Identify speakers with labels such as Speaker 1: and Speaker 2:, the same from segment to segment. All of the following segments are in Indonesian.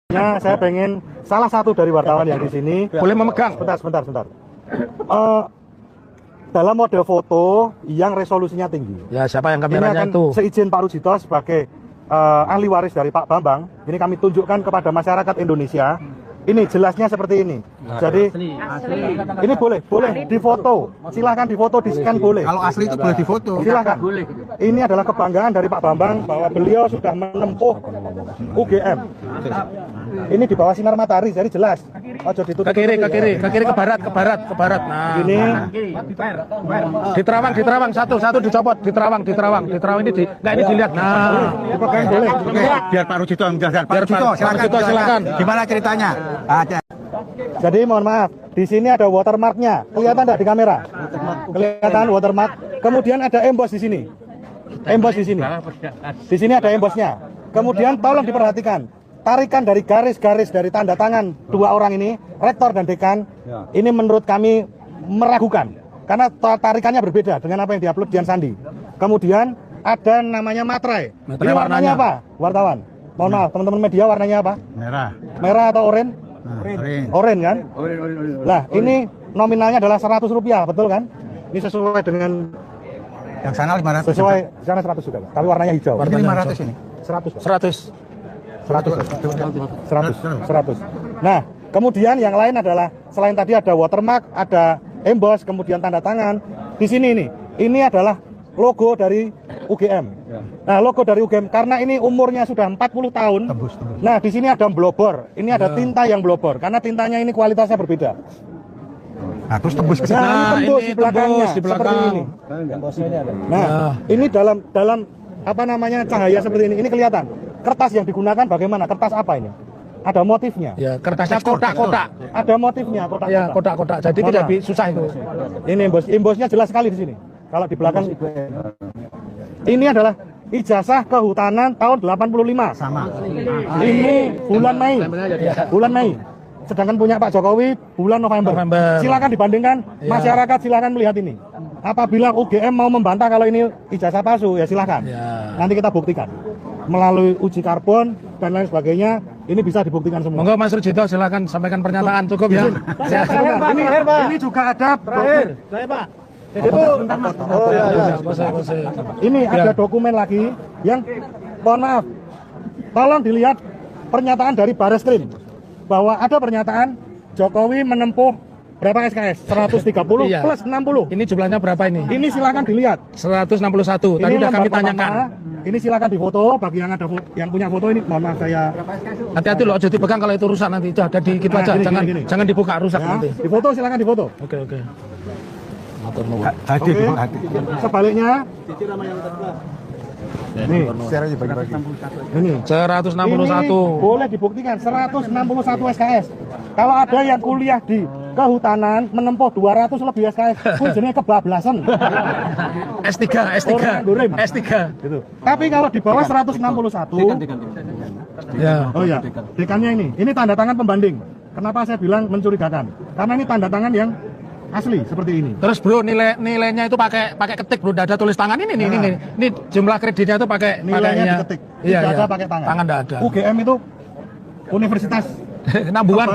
Speaker 1: Saya pengen salah satu dari wartawan yang di sini
Speaker 2: boleh memegang.
Speaker 1: Sebentar. Dalam model foto yang resolusinya tinggi.
Speaker 2: Ya, siapa yang
Speaker 1: Ini
Speaker 2: kameranya
Speaker 1: akan
Speaker 2: itu?
Speaker 1: seizin Pak Rujito sebagai ahli waris dari Pak Bambang. Ini kami tunjukkan kepada masyarakat Indonesia. Ini jelasnya seperti ini. Jadi ini boleh difoto. Silahkan difoto, di scan boleh.
Speaker 3: Kalau asli itu boleh difoto.
Speaker 1: Silahkan. Ini adalah kebanggaan dari Pak Bambang bahwa beliau sudah menempuh UGM. Ini di bawah sinar matahari, jadi jelas. Ojo ditutup.
Speaker 2: Ke kiri, ke barat. Nah,
Speaker 1: Ini
Speaker 2: di Terawang, satu dicopot, di Terawang ini enggak ini dilihat. Nah,
Speaker 1: dipegang boleh.
Speaker 3: Oke, biar Pak Rujito yang menjelaskan. Pak Rujito,
Speaker 2: silakan.
Speaker 3: Gimana ceritanya? Ada.
Speaker 1: Jadi mohon maaf, di sini ada watermarknya. Kelihatan enggak di kamera? Kelihatan watermark. Kemudian ada emboss di sini. Di sini ada embossnya. Kemudian tolong diperhatikan. Tarikan dari garis-garis dari tanda tangan dua orang ini, rektor dan dekan, ini menurut kami meragukan. Karena tarikannya berbeda dengan apa yang diupload Dian Sandi. Kemudian ada namanya materai. Ini warnanya apa, wartawan? Mohon maaf, teman-teman media, warnanya apa?
Speaker 3: Merah.
Speaker 1: Merah atau oranye? Oranye kan? Lah, ini nominalnya adalah Rp100, betul kan? Ini sesuai dengan
Speaker 3: Yang sana 500.
Speaker 1: sesuai sana 100 juga, tapi warnanya hijau.
Speaker 3: Ini 500 ini.
Speaker 1: 100.
Speaker 3: 100.
Speaker 1: Nah, kemudian yang lain adalah selain tadi ada watermark, ada emboss, kemudian tanda tangan. Di sini ini adalah logo dari UGM. Nah, logo dari UGM karena ini umurnya sudah 40 tahun.
Speaker 3: Tembus.
Speaker 1: Nah, di sini ada blobor. Ini ada tinta yang blobor karena tintanya ini kualitasnya berbeda.
Speaker 3: Nah, terus tembus ke sana.
Speaker 1: Nah, tembus
Speaker 2: ini
Speaker 1: di belakangnya
Speaker 2: tembus di belakang.
Speaker 1: seperti ini. Nah, ini dalam apa namanya cahaya seperti ini kelihatan. Kertas yang digunakan bagaimana? Kertas apa ini? Ada motifnya.
Speaker 2: Ya, kertasnya kotak-kotak.
Speaker 1: Ada motifnya kotak-kotak.
Speaker 2: Ya, kotak-kotak. Jadi tidak susah itu.
Speaker 1: Ini embossnya jelas sekali di sini. Kalau di belakang ini adalah ijazah kehutanan tahun 85.
Speaker 3: Sama.
Speaker 1: Ini bulan Mei. Sedangkan punya Pak Jokowi bulan November. Silakan dibandingkan, masyarakat silakan melihat ini. Apabila UGM mau membantah kalau ini ijazah palsu, ya silakan. Nanti kita buktikan melalui uji karbon dan lain sebagainya. Ini bisa dibuktikan semua.
Speaker 2: Monggo Mas Rujito, silakan sampaikan pernyataan, cukup ya.
Speaker 1: Ini juga ada Pak. Ini ada dokumen lagi yang mohon maaf. Tolong dilihat pernyataan dari Bareskrim bahwa ada pernyataan Jokowi menempuh berapa SKS? 130 plus 60.
Speaker 2: Ini jumlahnya berapa ini?
Speaker 1: Ini silakan dilihat.
Speaker 2: 161. Tadi udah kami tanyakan.
Speaker 1: Ini silakan difoto bagi yang ada yang punya foto ini. Mohon maaf saya.
Speaker 2: Hati-hati loh, jadi pegang kalau itu rusak nanti. Itu ada di gitu aja.
Speaker 1: Gini.
Speaker 2: Jangan dibuka rusak
Speaker 1: Ya,
Speaker 2: nanti.
Speaker 1: difoto silakan difoto.
Speaker 2: Oke.
Speaker 3: Hati.
Speaker 1: Sebaliknya. Nih, ini
Speaker 2: 161.
Speaker 1: boleh dibuktikan 161 SKS. Kalau ada yang kuliah di kehutanan menempuh 200 lebih SKS, pun jenis kebablasan.
Speaker 2: S3.
Speaker 1: Gitu. Tapi kalau di bawah 161,
Speaker 2: Ya.
Speaker 1: oh ya, dekannya ini tanda tangan pembanding. Kenapa saya bilang mencurigakan? Karena ini tanda tangan yang asli seperti ini.
Speaker 2: Terus bro, nilainya itu pakai ketik bro, tidak ada tulis tangan ini. Ini jumlah kreditnya itu pakai
Speaker 1: Nilainya diketik,
Speaker 2: Iya.
Speaker 1: tidak ada pakai tangan.
Speaker 2: Tangan tidak ada.
Speaker 1: UGM itu universitas
Speaker 2: Nambuan.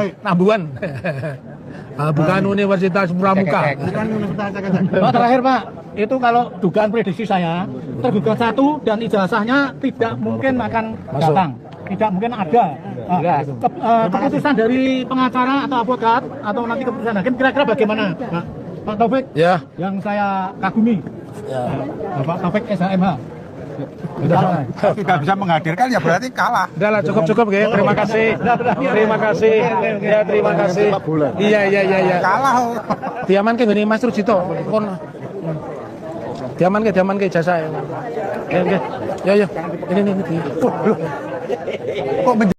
Speaker 2: Bukan Universitas Pramuka.
Speaker 1: bukan universitas
Speaker 4: Terakhir Pak, itu kalau dugaan prediksi saya, tergugat satu dan ijazahnya tidak mungkin akan datang, tidak mungkin ada. Keputusan dari pengacara atau advokat atau nanti keputusan hakim kira-kira bagaimana, Pak Taufik?
Speaker 2: Ya.
Speaker 4: Yang saya kagumi, Bapak Taufik SHMH.
Speaker 3: Tidak bisa menghadirkan ya berarti kalah.
Speaker 2: Udah lah, cukup ya. Terima kasih. Ya, terima kasih. Iya.
Speaker 3: Kalah.
Speaker 2: Diaman ke ini Mas Rujito. Diaman ke jasa. Oke. Ya. Ini.
Speaker 3: Kok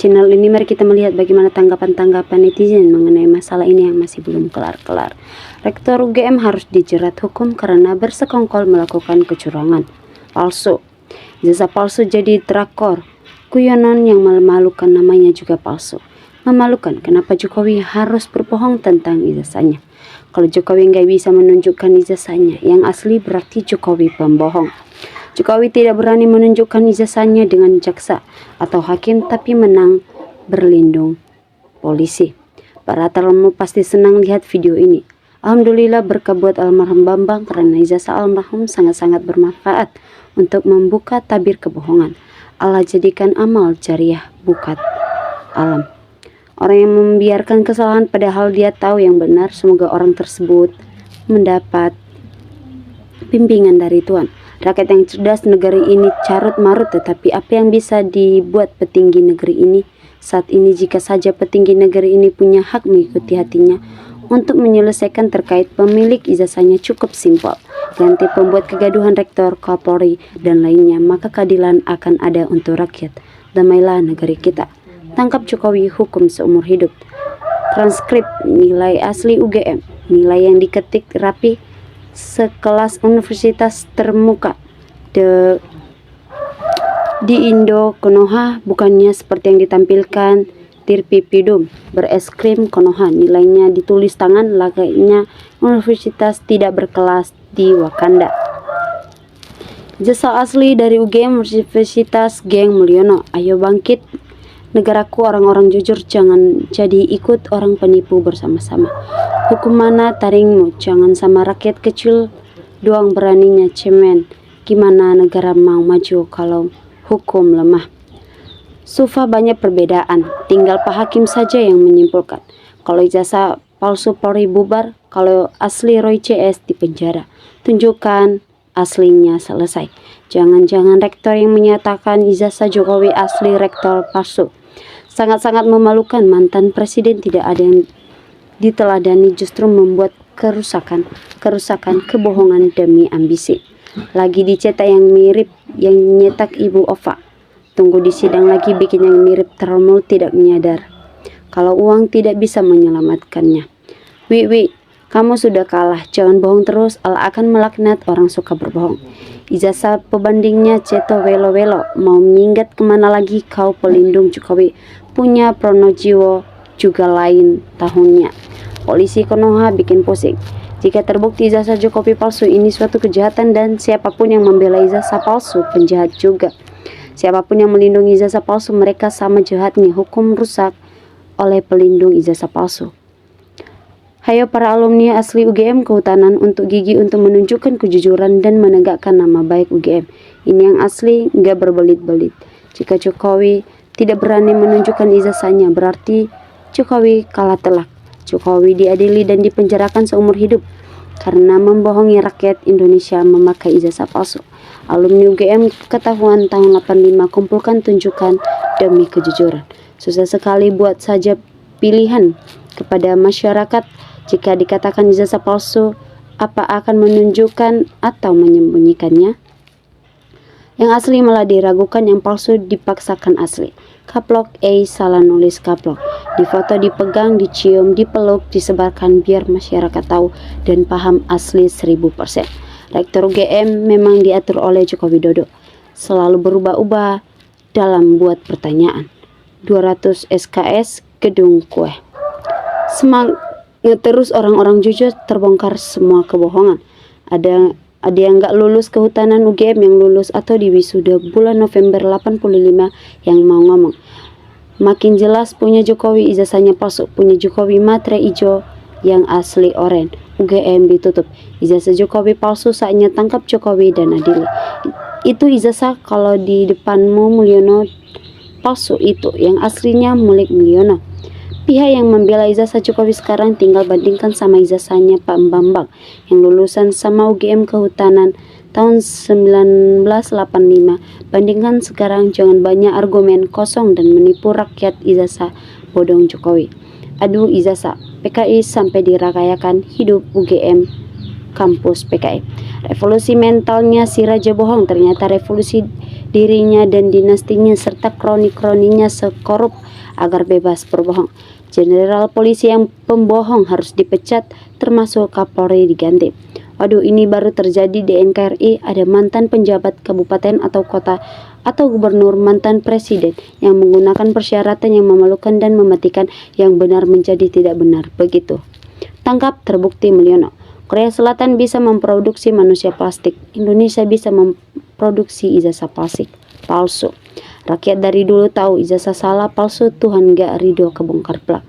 Speaker 5: Channel ini mari kita melihat bagaimana tanggapan netizen mengenai masalah ini yang masih belum kelar-kelar. Rektor UGM harus dijerat hukum karena bersekongkol melakukan kecurangan palsu. Ijazah palsu jadi drakor. Guyonan yang memalukan namanya juga palsu. Memalukan, kenapa Jokowi harus berbohong tentang ijazahnya? Kalau Jokowi nggak bisa menunjukkan ijazahnya yang asli, berarti Jokowi pembohong. Jokowi tidak berani menunjukkan ijazahnya dengan jaksa atau hakim, tapi berlindung polisi. Para tamu pasti senang lihat video ini. Alhamdulillah berkah buat almarhum Bambang karena ijazah almarhum sangat-sangat bermanfaat untuk membuka tabir kebohongan. Allah jadikan amal jariah bukat alam. Orang yang membiarkan kesalahan padahal dia tahu yang benar, semoga orang tersebut mendapat bimbingan dari Tuhan. Rakyat yang cerdas negeri ini carut marut, tetapi apa yang bisa dibuat petinggi negeri ini saat ini jika saja petinggi negeri ini punya hak mengikuti hatinya untuk menyelesaikan terkait pemilik ijazahnya cukup simpel. Ganti pembuat kegaduhan rektor, Kapolri, dan lainnya, maka keadilan akan ada untuk rakyat. Damailah negeri kita. Tangkap Jokowi, hukum seumur hidup. Transkrip nilai asli UGM, nilai yang diketik rapi sekelas universitas termuka di Indo Konoha, bukannya seperti yang ditampilkan Tirpipidum bereskrim Konoha. Nilainya ditulis tangan layaknya universitas tidak berkelas di Wakanda. Jasa asli dari UGM Universitas Geng Mulyono. Ayo bangkit negaraku, orang-orang jujur, jangan jadi ikut orang penipu bersama-sama. Hukum mana taringmu, jangan sama rakyat kecil doang beraninya cemen. Gimana negara mau maju kalau hukum lemah? Sufa banyak perbedaan, tinggal Pak Hakim saja yang menyimpulkan. Kalau ijazah palsu Polri bubar, kalau asli Roy CS di penjara. Tunjukkan aslinya, selesai. Jangan-jangan rektor yang menyatakan ijazah Jokowi asli rektor palsu. Sangat-sangat memalukan, mantan presiden tidak ada yang diteladani, justru membuat kerusakan, kebohongan demi ambisi. Lagi dicetak yang mirip yang nyetak Ibu Ova. Tunggu di sidang lagi bikin yang mirip, terlalu tidak menyadar kalau uang tidak bisa menyelamatkannya. Wi, kamu sudah kalah, jangan bohong terus, Allah akan melaknat orang suka berbohong. Ijazah pebandingnya ceto welo-welo, mau minggat kemana lagi kau pelindung Jokowi, punya Pronojiwo juga lain tahunnya. Polisi Konoha bikin pusing. Jika terbukti ijazah Jokowi palsu, ini suatu kejahatan dan siapapun yang membela ijazah palsu penjahat juga. Siapapun yang melindungi ijazah palsu, mereka sama jahatnya. Hukum rusak oleh pelindung ijazah palsu. Hayo para alumni asli UGM Kehutanan untuk gigi untuk menunjukkan kejujuran dan menegakkan nama baik UGM. Ini yang asli, nggak berbelit-belit. Jika Jokowi tidak berani menunjukkan ijazahnya, berarti Jokowi kalah telak. Jokowi diadili dan dipenjarakan seumur hidup karena membohongi rakyat Indonesia memakai ijazah palsu. Alumni UGM ketahuan tahun 85, kumpulkan tunjukkan demi kejujuran. Susah sekali buat saja pilihan kepada masyarakat. Jika dikatakan ijazah palsu, apa akan menunjukkan atau menyembunyikannya? Yang asli malah diragukan, yang palsu dipaksakan asli. Kaplok salah nulis kaplok. Difoto, dipegang, dicium, dipeluk, disebarkan biar masyarakat tahu dan paham asli 1000%. Rektor UGM memang diatur oleh Joko Widodo. Selalu berubah-ubah dalam buat pertanyaan. 200 SKS gedung kue. Terus orang-orang jujur terbongkar semua kebohongan. Ada yang nggak lulus kehutanan UGM yang lulus atau di wisuda bulan November 85 yang mau ngomong. Makin jelas punya Jokowi ijazahnya palsu, punya Jokowi matre ijo yang asli oren. UGM ditutup. Ijazah Jokowi palsu, saatnya tangkap Jokowi dan adili. Itu ijazah kalau di depanmu Mulyono palsu, itu yang aslinya milik Mulyono. Pihak yang membela ijazah Jokowi sekarang tinggal bandingkan sama ijazahnya Pak Bambang yang lulusan sama UGM Kehutanan tahun 1985. Bandingkan sekarang, jangan banyak argumen kosong dan menipu rakyat. Ijazah bodong Jokowi. Aduh ijazah PKI sampai dirakayakan, hidup UGM kampus PKI. Revolusi mentalnya si raja bohong, ternyata revolusi dirinya dan dinastinya serta kroni-kroninya sekorup agar bebas berbohong. Jenderal polisi yang pembohong harus dipecat, termasuk Kapolri diganti. Waduh, ini baru terjadi di NKRI. Ada mantan penjabat kabupaten atau kota atau gubernur, mantan presiden yang menggunakan persyaratan yang memalukan dan mematikan yang benar menjadi tidak benar. Begitu. Tangkap, terbukti Mulyono. Korea Selatan bisa memproduksi manusia plastik. Indonesia bisa memproduksi ijazah plastik palsu. Rakyat dari dulu tahu ijazah salah palsu, Tuhan gak ridho kebongkar plak.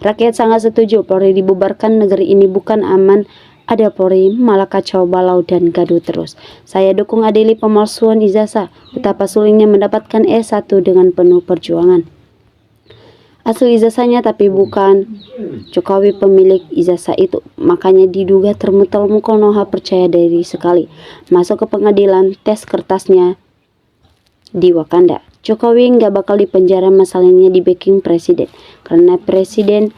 Speaker 5: Rakyat sangat setuju Polri dibubarkan, negeri ini bukan aman. Ada Polri malah kacau balau dan gaduh terus. Saya dukung adili pemalsuan ijazah. Betapa sulitnya mendapatkan S1 dengan penuh perjuangan. Asli ijazahnya tapi bukan Jokowi pemilik ijazah itu. Makanya diduga termutal-mukul Noha percaya diri sekali. Masuk ke pengadilan, tes kertasnya di Wakanda. Jokowi nggak bakal dipenjara, masalahnya di backing presiden. Karena presiden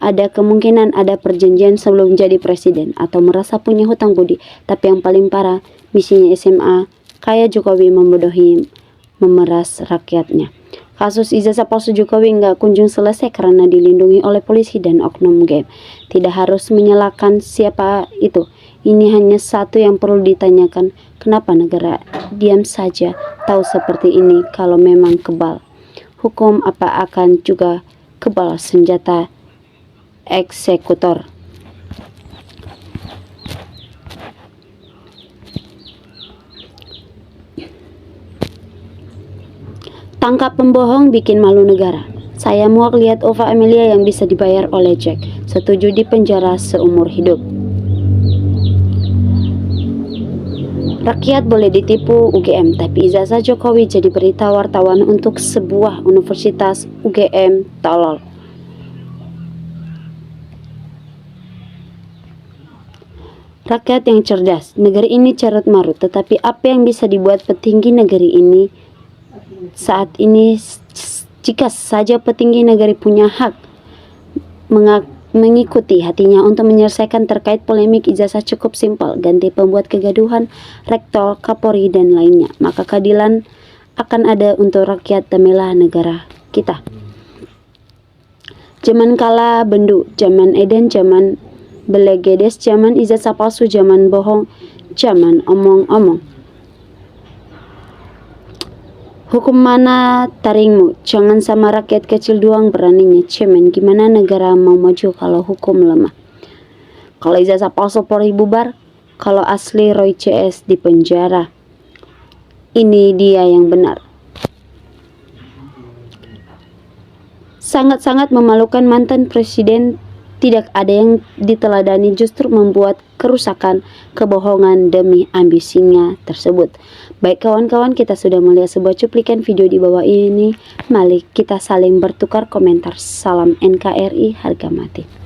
Speaker 5: ada kemungkinan ada perjanjian sebelum jadi presiden atau merasa punya hutang budi. Tapi yang paling parah, misinya SMA kayak Jokowi membodohi, memeras rakyatnya. Kasus ijazah palsu Jokowi nggak kunjung selesai karena dilindungi oleh polisi dan oknum game. Tidak harus menyalahkan siapa itu. Ini hanya satu yang perlu ditanyakan. Kenapa negara diam saja tahu seperti ini kalau memang kebal? Hukum apa akan juga kebal senjata eksekutor? Tangkap pembohong bikin malu negara. Saya muak lihat Ova Amelia yang bisa dibayar oleh Jack. Setuju dipenjara seumur hidup. Rakyat boleh ditipu UGM, tapi ijazah Jokowi jadi berita wartawan untuk sebuah universitas UGM tolol. Rakyat yang cerdas, negeri ini carut marut, tetapi apa yang bisa dibuat petinggi negeri ini saat ini? Jika saja petinggi negeri punya hak mengikuti hatinya untuk menyelesaikan terkait polemik ijazah, cukup simpel, ganti pembuat kegaduhan, rektor, Kapolri, dan lainnya, maka keadilan akan ada untuk rakyat demilah negara kita. Zaman kala bendu, zaman edan, zaman belegedes, zaman ijazah palsu, zaman bohong, zaman omong-omong. Hukum mana taringmu? Jangan sama rakyat kecil doang beraninya cemen. Gimana negara mau maju kalau hukum lemah? Kalau ijazah palsu Polri bubar, kalau asli Roy CS di penjara. Ini dia yang benar. Sangat-sangat memalukan, mantan presiden tidak ada yang diteladani, justru membuat kerusakan, kebohongan demi ambisinya tersebut. Baik kawan-kawan, kita sudah melihat sebuah cuplikan video di bawah ini. Mari kita saling bertukar komentar. Salam NKRI, harga mati.